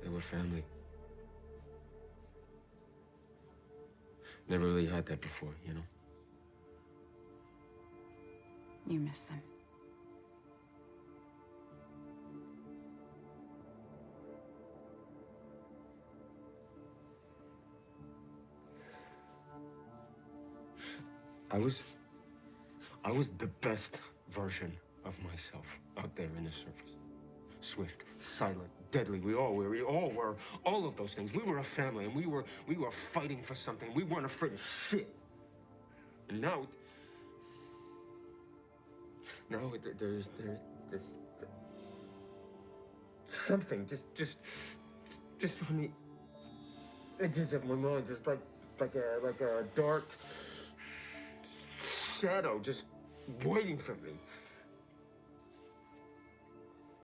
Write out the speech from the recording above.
They were family. Never really had that before, you know? You miss them. I was the best version of myself out there in the surface. Swift, silent, deadly. We all were. All of those things. We were a family, and we were fighting for something. We weren't afraid of shit. And now there's this something just on the edges of my mind, just like a dark shadow just waiting for me.